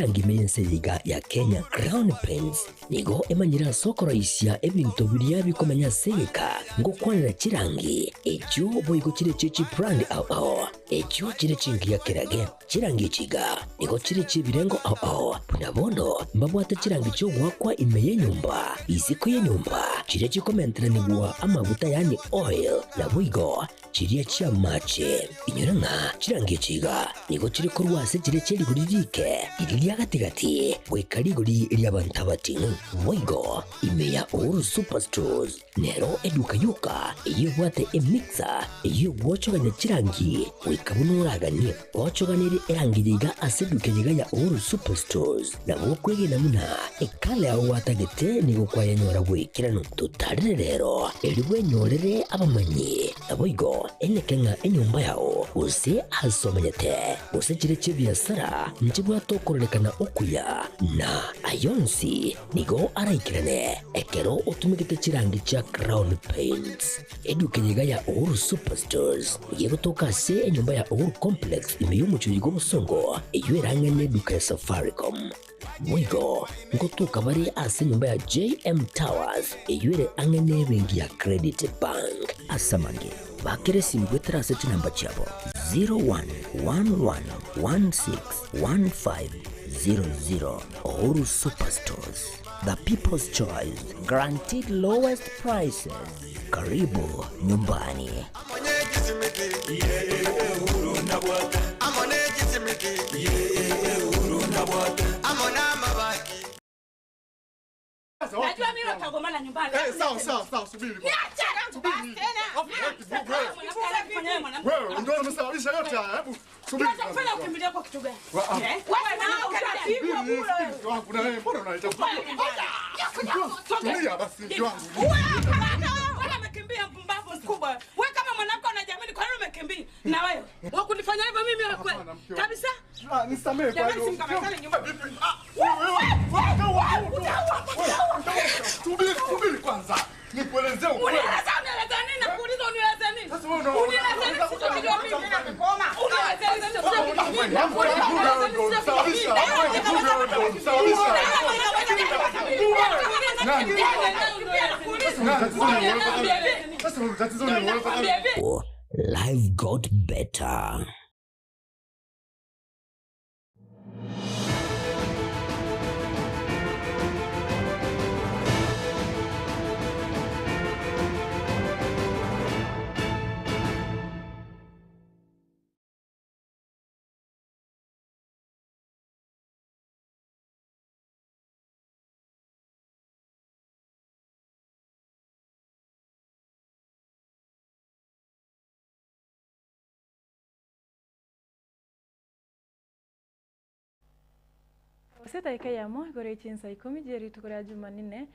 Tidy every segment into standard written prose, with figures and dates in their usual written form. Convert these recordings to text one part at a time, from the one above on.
Angimense yiga ya Kenya Crown Prince nigo emanyira soko raisya ebintu biriya bikomanya seka ngo kwanira kirangi ekyo boyiko kire chichi brand ao ekyo kire chingiya kirage kirangi chiga nigo kire chibirengo ao punabono mbabwate kirangi cyo gwakwa imeye nyumba iziko ye nyumba kire chikomentera nibwa amavuta yani oil na bwigo kiriya chia mache inyuranga kirangi chiga nigo kire kurwase kire cheri guririke iri gati wekariguri ry'abantu batinu Moigo imeya Uhuru Superstores nero eduka yuka iyo bwate emixer iyo bwochoganya kirangi wekabunuragani bwochoganire erangiriga aseduke yiga ya Uhuru Superstores na bokwege namuna ekale aho watagete ni gukwaya nyora gwikirano tutarire rero eriwe nyorere abamanyi aboigo enekenga enyumba yao use asomanyete use kire chibyasara njibwa tokorelekana okuya na ayonsi nigo araikirane ekero utumikite kirangi cha Crown Paints eduke yiga ya Uhuru Superstores ugiye gutoka se enyumba ya Uhuru Complex imiyo mucyuyigo musongo iyoeranga neduka ya Safaricom Mwigo ngotuka bari ase nyumba ya JM Towers iyoere angene bengi ya Credit Bank asamange bakere simbwetera seti namba chabo 0111161500 Uhuru Superstores, the people's choice, guaranteed lowest prices. Karibu nyumbani. Najua mimi utagomana nyumbani. Sawa, subiri. Niache subiri tena. Wewe ndio unamsababisha yote haya. Hebu subiri. Unafanya ukimbilia kwa kitu gani? Wewe na utaratibu wangu na wewe mbona unaita? Tulia basi mke wangu. Wewe umekimbia mpumbavu mkubwa. Wewe kama mwanamke unajiamini kwa nini umekimbia? Na wewe wakunifanya hivyo mimi kabisa? Nisamee kwa hiyo. Subiri kwanza. Nikuelezee ukweli. Unieleza nini? Nakuuliza unieleza nini? Sasa wewe unaona. Unieleza nini? Sijui mimi nimekoma. Unieleza nini? Life got better. Tariki ya gore Chinsa Ikomi jeri tukora Jumanne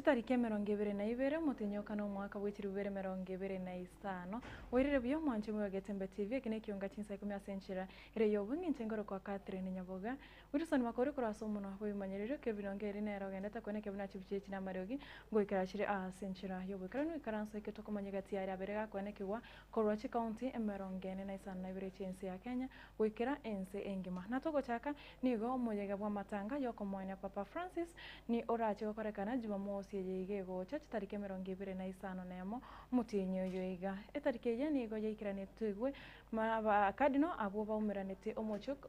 tariki 22 mutinyoka no mwaka w'ikirubere 2025 wirire byo mwanje mu Getembe TV kine Ekeonga Chinsa Ikomi asenchira ire yobungi ncengoro kwa Catherine Nyaboga Wilson makore kuraso muno aho bimanyerero Kevin Ongeri nero gendata kone Kevin achibiche kina Mariogi ngo ikarashire asenchira yobukarano ikaranso iketoko manyegati ya berega kone kiwa Korochi County emerongene na isana ibire Chinsa ya Kenya wikira ense engima natoko chaka nigo muyega bwa matanga yoko mwana Papa Francis ni orache korekana Jumamosi yego chachi tariki 25 nemo mutinyo yoiga etariki ya nigo yikirane twigwe maba cardinal abo baumiranete omochuk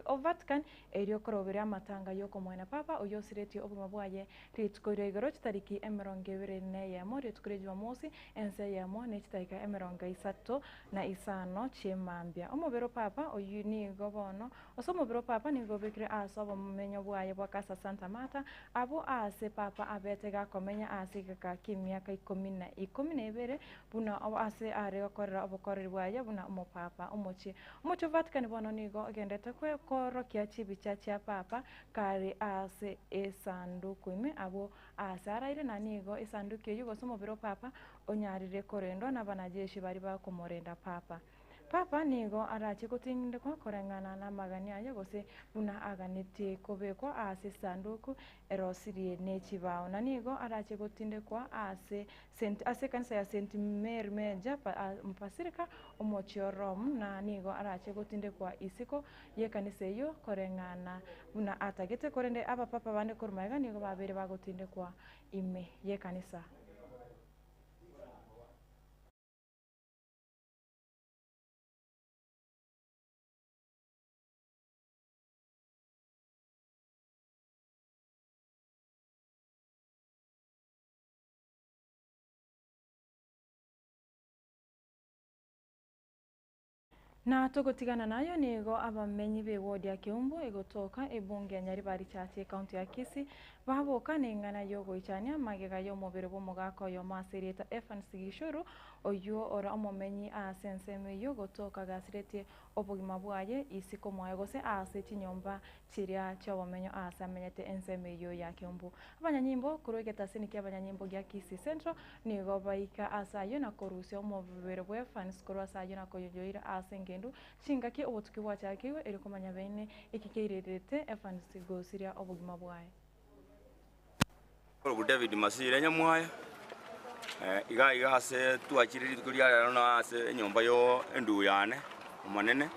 o Vatican erio korobere amatanga yoko mwana Papa oyosireti obuma bwaye ritkorire igoro tariki 24 yemo ritkorire Jumamosi ense yemo ne tariki 30 na isano chemambia omobero Papa oyunigo bono osomobero Papa nigo bekire asobo mumenyo bwaye bwa Casa Santa Marta abo ase Papa abetega komenya asika ka kimyaka 12 buna ase are okorera obokoreri bwaye buna umopapa umuchi Vatican bono nigo agendete kwe korokia chibicha cha Papa kari ase esanduku ime abo asara ile nanigo esanduku yugo somobero Papa onyarire korendo na banajeshi bari bakomorenda Papa papa nigo arache kutindikwa korengana na magani ayo gose buna aganete kobekwa ase sanduku erosirie nechibao na nigo arache kutindikwa ase kanisa ya St Mary Meja mpasirika omochio Rome na nigo arache kutindikwa isiko ye kanisa yo korengana buna atagete korende aba papa bane kormaiga nigo babere bagutindikwa ime ye kanisa. Na tugutigana nayo nigo abamenyi be wodi ya Kiumbu igotoka ebunge ya Nyaribari chache county ya Kisii baboka ningana yo goichania magega yo mubere bo mugako yo masireta Evans Gishuru oyo ora omumenyi asenseme yo gotoka gasirete obugima bwaye isiko mwaye gose ase chinyomba chiria cy'abamenyo asamenyete enseme yo ya Kiumbu abanyanyimbo kurugeta siniki abanyanyimbo ya Kisii Central nigo baika asayo na korusyo mubere bo Evans asayo na koyoyoira asenge chingaki obutuki bwachakiwe eri kumanya bene ikikeirerete Evans gosiria obugima bwaye David Masire nyamwaya iga ase twachiriri kuria rero na ase nyomba yo enduyane omanene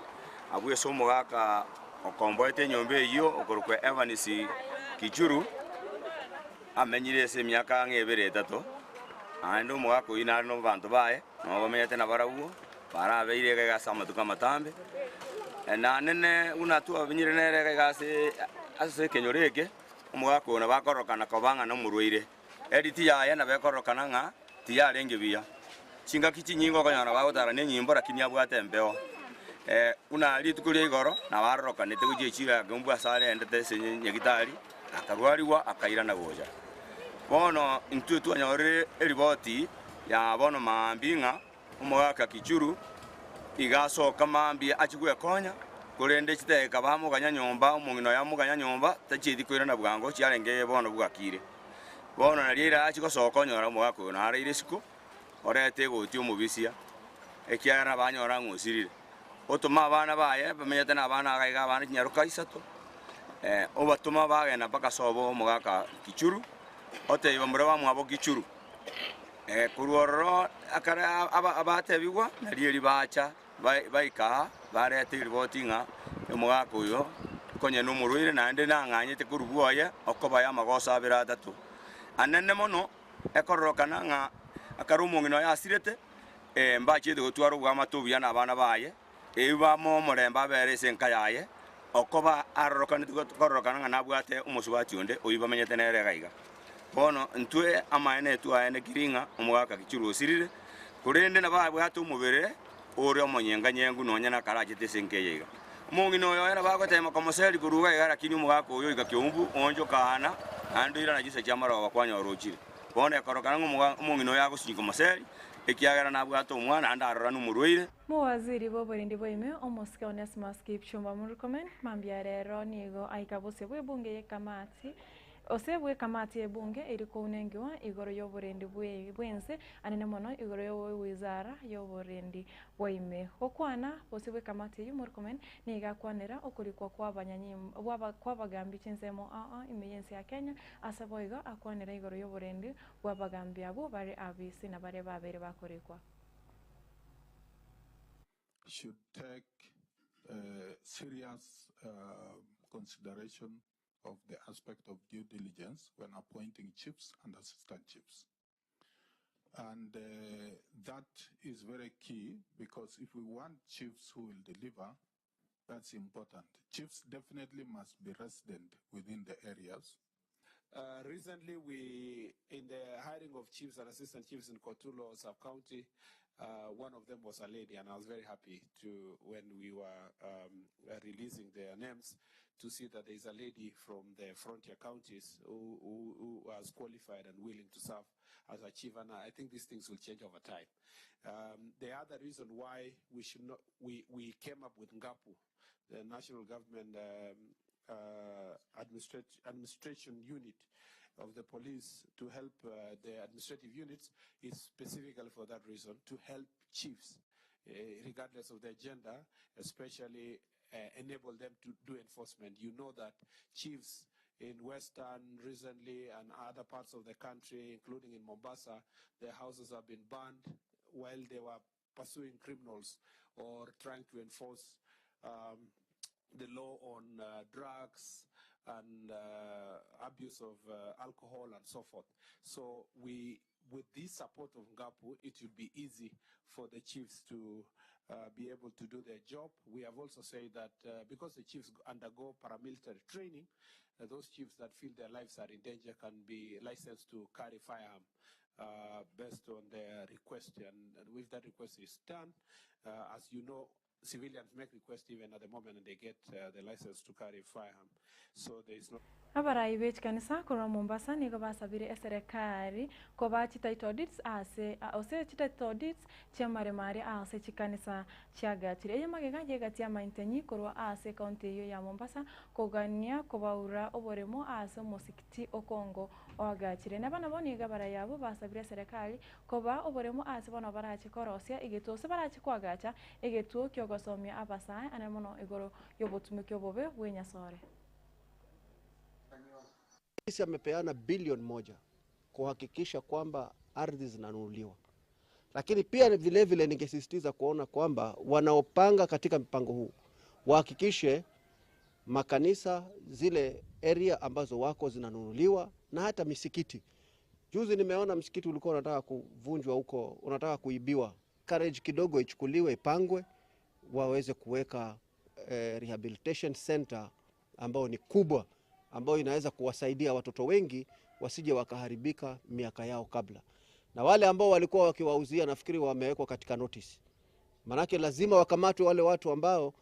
abwe somo gaka okomboete nyomba iyo okorukwe Evans Kichuru amenyire ese myaka ngebere tato ando mwako ina no bantu bae no bamenyete na barabuo barabeire ga samatuka matambe na nene una tu abinyire nere ga ase kenyoreke umwako na bakorokana kobanga no murwire editi ya na bekorokana nga tiyarenge biya chinga kichi nyingo kanyara bagotara ne nyimbo lakini abwate mbeo una litukulie igoro na barokana teguje chira gumbu asale endete senye gitari akarwariwa akaira na goja bono intutu anyore riboti ya bono mambinga umwaka Kichuru igaso kamambi achigwe konya kurende chiteka bamuganya nyomba umungino ya muganya nyomba tachidi kwira na bwango cyarengeye bono bwakire bono narira achigosoka nyora mwako na arire siku orete goti umubisia ekyara banyora ngusirire otuma abana baye bamenyete na abana agaiga abana nyaruka isato obatuma bagena paka sobo mugaka Kichuru ote ibamura bamwabo Kichuru kuruoro akara abate bigwa narieri bacha baika barete riboti nga omugaka uyo konye no murwire nande nanganyete kurubuoya okobaya magosa abira atatu anene mono ekorokana nga akarumungino yasirete mbachide gotwaro bwa matubya na bana baye eba mo moremba bere senka yaye okoba arorokana tukorokana nga nabwate umusubati onde oyibamenyete nere gaiga bono ntwe amaene tuaene kiringa omugaka Kichuru osirire kurende na babwate umubere ore omonyenga nyengu nonya na karaje tesenkeyega mungino yo era bagotema komoseli kuruga igara kini umugaka uyo igakyumbu onjo kana andira na gise cyamara bakwanya orochire bono ekorokana ngumungino yago sinko moseli ekiagara nabwate umwana andarora numurwire Muwaziri boborindi boime omusika Onesmus Kipchumba murukomen mambia rero nigo aikabose bwebunge yekamati osebwe kamati ebunge eriko unengiwa igoro yoborindi bwense anene mono igoro yo wizara yoborindi boime okwana osebwe kamati yumurkomen niga kwanera okurikwa kwa banyanyimbo kwa bagambi chinsemo imeyensi ya Kenya asaboiga akwanera igoro yoborindi bwa bagambi abo bari abisi na bare babere bakorikwa should take serious consideration of the aspect of due diligence when appointing chiefs and assistant chiefs. And that is very key because if we want chiefs who will deliver, that's important. Chiefs definitely must be resident within the areas. Recently, in the hiring of chiefs and assistant chiefs in Kotulo sub-county, one of them was a lady, and I was very happy when we were releasing their names, to see that there is a lady from the frontier counties who was qualified and willing to serve as a chief, and I think these things will change over time. The other reason why we came up with NGAPU, the National Government Administration Unit of the police, to help the administrative units, is specifically for that reason, to help chiefs regardless of their gender, especially enable them to do enforcement. You know that chiefs in Western recently and other parts of the country, including in Mombasa, their houses have been burned while they were pursuing criminals or trying to enforce the law on drugs and abuse of alcohol and so forth. So with this support of Ngapu, it will be easy for the chiefs to be able to do their job. We have also said that because the chiefs undergo paramilitary training, those chiefs that feel their lives are in danger can be licensed to carry firearm based on their request. And if that request is done, as you know, civilians make requests even at the moment and they get the license to carry firearm. So there is no... Abarai bech kanisa kura Mombasa ni goba sabiri serikali koba chita itodits ase ose chita itodits chia maremare ase chikanisa chiaga tire ye magega jega tia maintenyi kura ase county yo ya Mombasa kogania koba ura oboremo ase musikiti okongo oagatire nabana boni gabara yabo basabire serikali koba oboremo ase bona barachi korosia igeto se barachi kwagacha igeto kyogosomia abasai anemono igoro yobotumikyo bobe wenya sore. Sisi amepeana bilioni 1 kuhakikisha kwamba ardhi zinanunuliwa. Lakini pia vile vile ningesisitiza kuona kwamba wanaopanga katika mpango huu wahakikishe makanisa zile area ambazo wako zinanunuliwa na hata misikiti. Juzi nimeona msikiti ulikuwa unataka kuvunjwa huko, unataka kuibiwa. Courage kidogo ichukuliwe, ipangwe, waweze kuweka rehabilitation center ambao ni kubwa, ambao inaweza kuwasaidia watoto wengi wasije wakaharibika miaka yao kabla. Na wale ambao walikuwa wakiwauzia nafikiri wamewekwa katika notice. Manake lazima wakamatwe wale watu ambao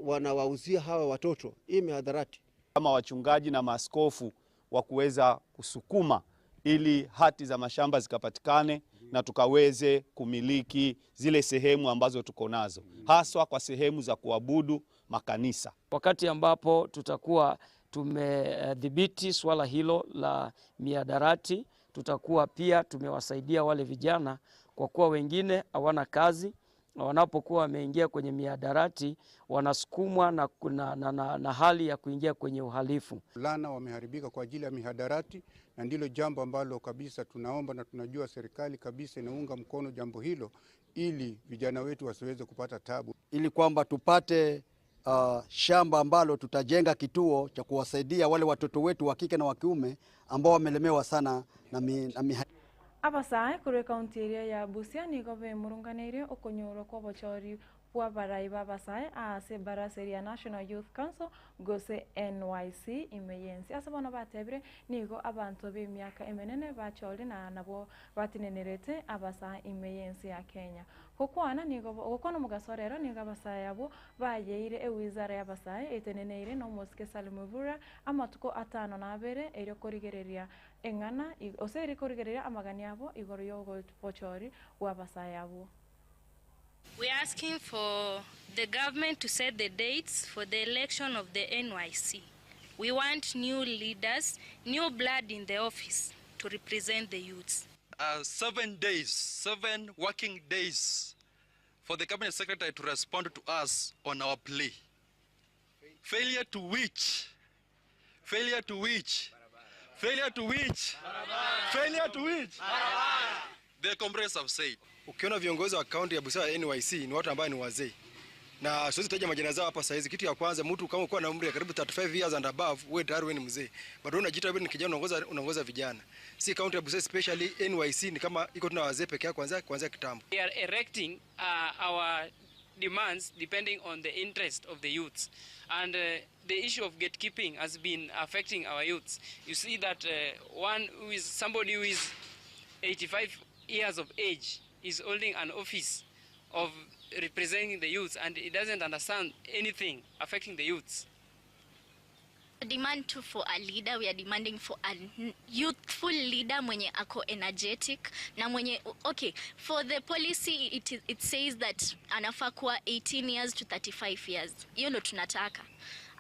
wanawauzia hawa watoto. Hii mihadharati. Kama wachungaji na maaskofu wa kuweza kusukuma ili hati za mashamba zikapatikane na tukaweze kumiliki zile sehemu ambazo tuko nazo, haswa kwa sehemu za kuabudu makanisa. Wakati ambapo tutakuwa tumedhibiti swala hilo la mihadarati, tutakuwa pia tumewasaidia wale vijana kwa kuwa wengine hawana kazi, na wanapokuwa wameingia kwenye mihadarati wanasukumwa na hali ya kuingia kwenye uhalifu. Lana wameharibika kwa ajili ya mihadarati, na ndilo jambo ambalo kabisa tunaomba na tunajua serikali kabisa inaunga mkono jambo hilo ili vijana wetu wasiweze kupata tabu, ili kwamba tupate shamba ambalo tutajenga kituo cha kuwasaidia wale watoto wetu wa kike na wa kiume ambao wamelemewa sana na abasai kure county area ya Busia ni gobe murunganire okonyoro kwa bochori wa barai babasai ase baraseria National Youth Council gose NYC imeyensi asabona batebre nigo abantu be myaka emenene bacholi na nabo batinenerete abasai imeyensi ya Kenya kokwana nigo kokwana mugasorero nigo abasai abo bayeire ewizara y'abasai eteneneire no moske Salimuvura amatuko 5 na abere ere korigereria engana oseri korigereria amagani abo igoro yogo bochori wa abasai abo. We are asking for the government to set the dates for the election of the NYC. We want new leaders, new blood in the office to represent the youths. 7 days, 7 working days for the cabinet secretary to respond to us on our plea. Failure to which? The comrades have said. Ukiona viongozi wa kaunti ya Busia NYC ni watu ambao ni wazee. Na siwezi taja majina zao hapa saizi. Kitu ya kwanza, mtu kama uko na umri ya karibu 35 years and above, wewe tayari wewe ni mzee. Bado unajiita wewe ni kijana, unaongoza vijana. Si kaunti ya Busia especially NYC ni kama iko tuna wazee peke yao kuanzia kitambo. We are erecting our demands depending on the interest of the youths, and the issue of gatekeeping has been affecting our youths. You see that somebody who is 85 years of age is holding an office of representing the youths, and he doesn't understand anything affecting the youths. Demand to for a leader. We are demanding for a youthful leader mwenye ako energetic na mwenye okay. For the policy it says that anafaa kuwa 18 years to 35 years. Hiyo ndo tunataka.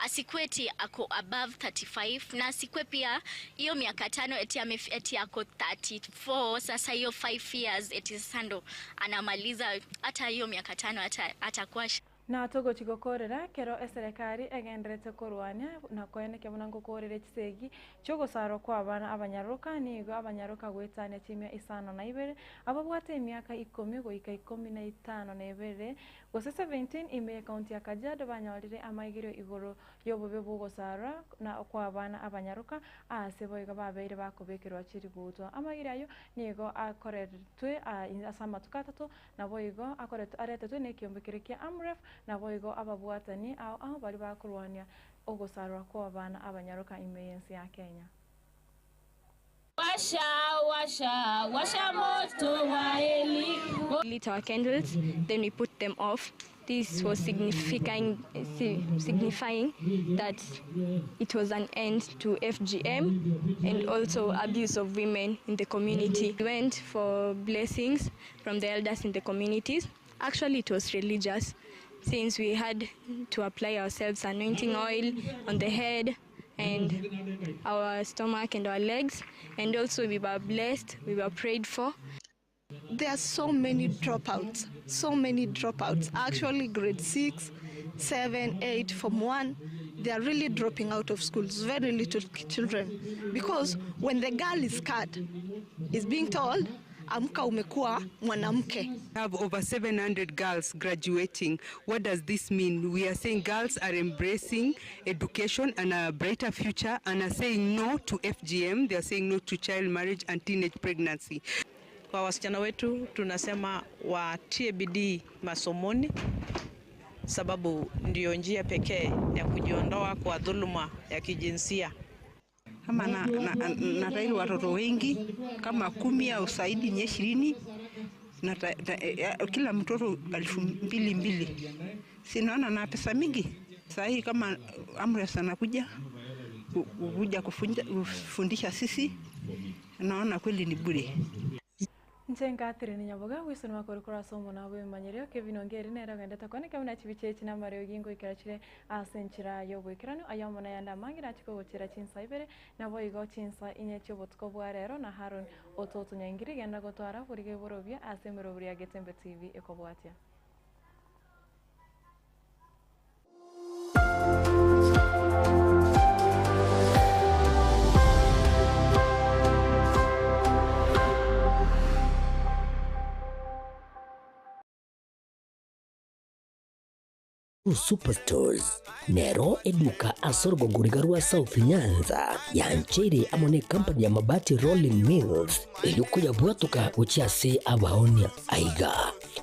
asikwe eti ako above 35 na asikwe pia hiyo miaka 5 eti ako 34. Sasa hiyo 5 years eti sando anamaliza hata hiyo miaka 5 atakuwa na togo chigokorera kero eserikali egenderete kurwania na koeneke munango korere chisegi chogo saro kwa abana abanyaruka nigo abanyaruka gwetania chimia isano na ibere ababwate miaka 10 goika 15 na ibere gose 17 ime county ya Kajiado banyolire amaigiro igoro yobobe bugo sara na kwa abana abanyaruka aseboiga babeire bakobekirwa chiributo amagira yo nigo akoretwe asama tukatato na boigo akoretwe aretetwe nekiombekireke amref na boigo ababwatani au bali bakurwania ogosarwa kwa abana abanyaruka imeyensi ya Kenya. Washa moto wa elimu. Lit our candles, then we put them off. This was signifying that it was an end to FGM and also abuse of women in the community. We went for blessings from the elders in the communities. Actually, it was religious, since we had to apply ourselves anointing oil on the head and our stomach and our legs, and also we were blessed, we were prayed for. There are so many dropouts, actually grade 6, 7, 8, Form 1, they are really dropping out of schools, very little children, because when the girl is cut, is being told, amka umekuwa mwanamke. We have over 700 girls graduating. What does this mean? We are saying girls are embracing education and a brighter future and are saying no to FGM. They are saying no to child marriage and teenage pregnancy. Kwa wasichana wetu tunasema watie bidii masomoni, sababu ndio njia pekee ya kujiondoa kwa dhuluma ya kijinsia. Kama nataili watoto wengi kama 10 au zaidi ya 20 na kila mtoto 2,200. Sinaona na pesa mingi. Sasa hii kama amri sana kuja kufundisha sisi, naona kweli ni bure. Njenga ni Nyaboga wisoni makorikora somo na we manyerio Kevin Ongeri nera gandata kone kamuna chibichechi na Mario Gingo ikarachire asenchira yobo ikirano ayamo na yanda mangira chiko gochira Chinsa ibere na boigo Chinsa inyecho botko bwarero na Harun ototo nyangiri genda gotwara burige borobia asemero buri ya Getembe TV ekobwatia. Superstores Nero eduka asorgo ngurigarua South Nyanza yanchere amone company ya mabati Rolling Mills eyukuya bwatuka uchiase abaonia aiga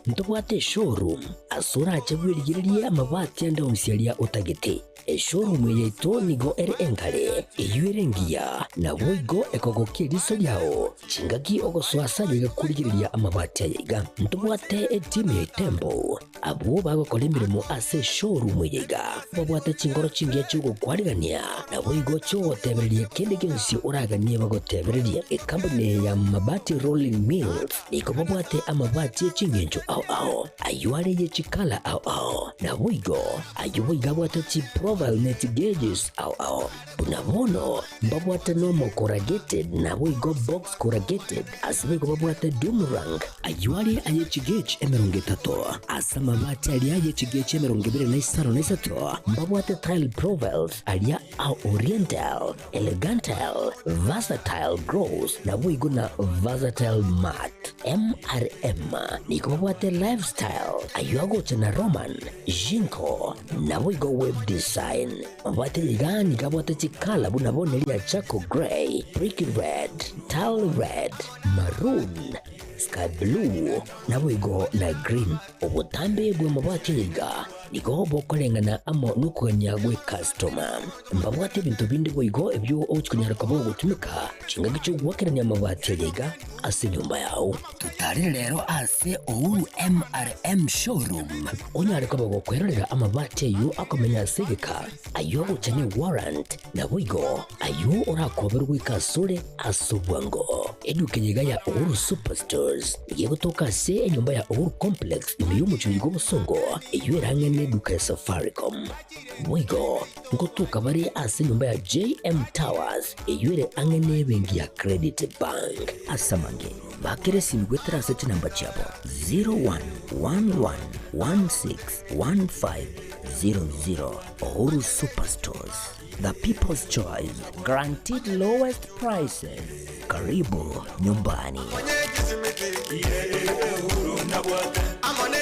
ntobwate showroom asura achabwirigiriye amabati anda umsialia utagete showroom yeto nigo enkale eyuerengia na boigo ekogokiriso yao chingaki ogoswasa yiga kurigiriya amabati yiga ntobwate team Tembo abo bagokolemirimo ase showroom yiga babwate chingoro chingia chugo kwarigania na boigo cho tebererie kende gensi uraganie bagotebererie company ya mabati Rolling Mills niko babwate amabati chingenjo au ayuare ye chikala au na boigo ayuiga bwate chi profile net gauges au unamono babwate normal corrugated na boigo box corrugated asibe babwate Dumrang ayuare aye chigage emerongetato asama mabati aliaye chigage emerongibire na isato babwate tile profiles alia au oriental elegantal versatile gross na boigo na versatile mat MRM niko babwate lifestyle ayuago chana Roman Jinko na boigo web design babwate ligani kabwate chikala bunabone lia Chaco Gray, Brick Red, Tile Red, Maroon, Sky Blue na boigo na green ubutambe bwe mabwate yiga niko bokolengana amo nukuganya gwe customer mbabwate bintu bindi boigo ebyo okunyara kabo gutumika chinga gicho gwakiranya mabwate yiga ase nyumba yao tutarire rero ase Uhuru MRM showroom onyare ko bagokwerera amabati yu akomenya segeka ayo uchane warrant na wigo ayo urakoberwa ikasure asubwango edukenyega ya Uhuru Superstores igiye gutoka se enyumba ya Uhuru Complex imiyumucyo y'ubusongo iyo irangene duka ya Safaricom wigo ngotuka bari ase nyumba ya JM Towers iyo ire angene bengi ya Credit Bank asamange bakere simgwetera sete namba chabo 0111161500 Uhuru Superstores, the people's choice, guaranteed lowest prices. Karibu nyumbani. Amone